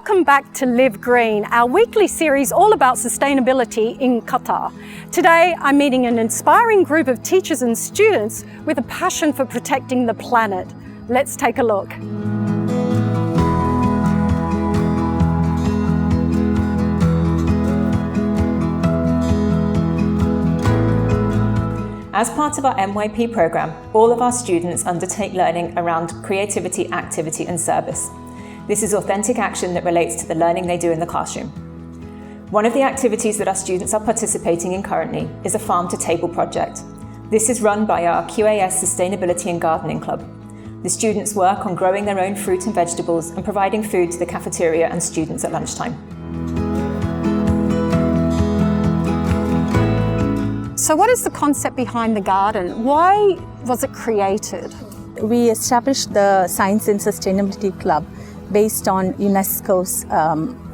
Welcome back to Live Green, our weekly series all about sustainability in Qatar. Today, I'm meeting an inspiring group of teachers and students with a passion for protecting the planet. Let's take a look. As part of our MYP program, all of our students undertake learning around creativity, activity and service. This is authentic action that relates to the learning they do in the classroom. One of the activities that our students are participating in currently is a farm to table project. This is run by our QAS Sustainability and Gardening Club. The students work on growing their own fruit and vegetables and providing food to the cafeteria and students at lunchtime. So what is the concept behind the garden? Why was it created? We established the Science and Sustainability Club based on UNESCO's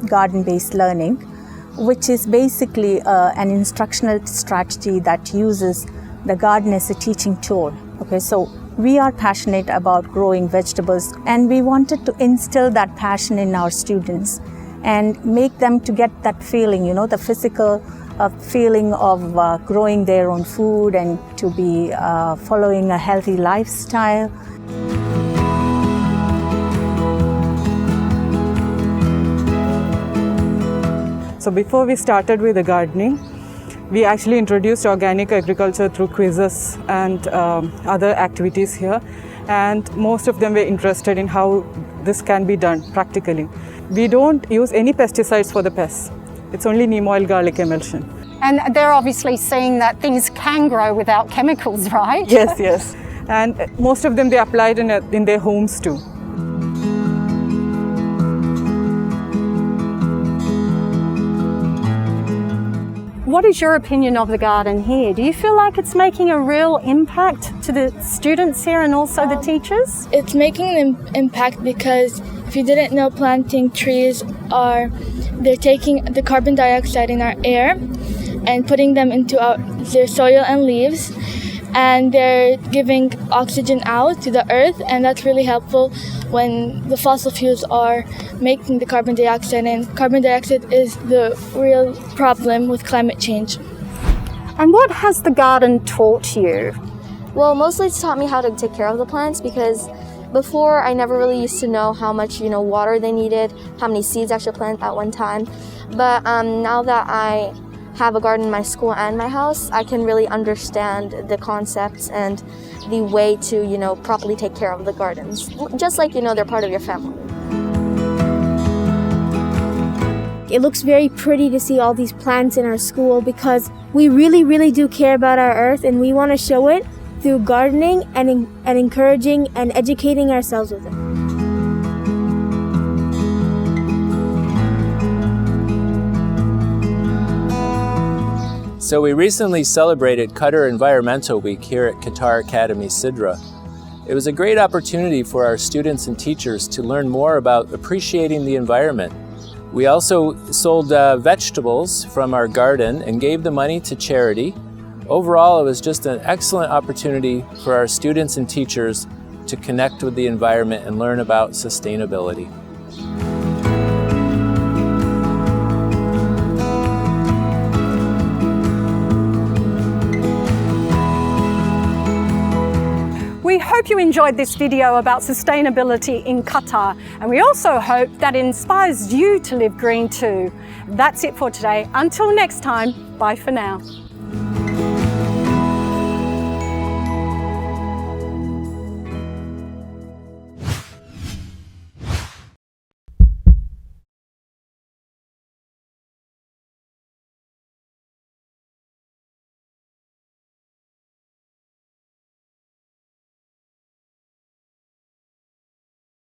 garden-based learning, which is basically an instructional strategy that uses the garden as a teaching tool. Okay, so we are passionate about growing vegetables, and we wanted to instill that passion in our students and make them to get that feeling, the physical feeling of growing their own food and to be following a healthy lifestyle. So before we started with the gardening, we actually introduced organic agriculture through quizzes and other activities here, and most of them were interested in how this can be done practically. We don't use any pesticides for the pests. It's only neem oil garlic emulsion. And they're obviously seeing that things can grow without chemicals, right? Yes, yes. And most of them they applied in their homes too. What is your opinion of the garden here? Do you feel like it's making a real impact to the students here and also the teachers? It's making an impact because if you didn't know, planting trees they're taking the carbon dioxide in our air and putting them into their soil and leaves, and they're giving oxygen out to the earth, and that's really helpful when the fossil fuels are making the carbon dioxide, and carbon dioxide is the real problem with climate change. And what has the garden taught you? Well, mostly it's taught me how to take care of the plants, because before I never really used to know how much water they needed, how many seeds I should plant at one time. But now that I have a garden in my school and my house, I can really understand the concepts and the way to properly take care of the gardens, just like they're part of your family. It looks very pretty to see all these plants in our school because we really do care about our earth, and we want to show it through gardening and encouraging and educating ourselves with it. So we recently celebrated Qatar Environmental Week here at Qatar Academy Sidra. It was a great opportunity for our students and teachers to learn more about appreciating the environment. We also sold vegetables from our garden and gave the money to charity. Overall, it was just an excellent opportunity for our students and teachers to connect with the environment and learn about sustainability. We hope you enjoyed this video about sustainability in Qatar, and we also hope that it inspires you to live green too. That's it for today. Until next time, bye for now.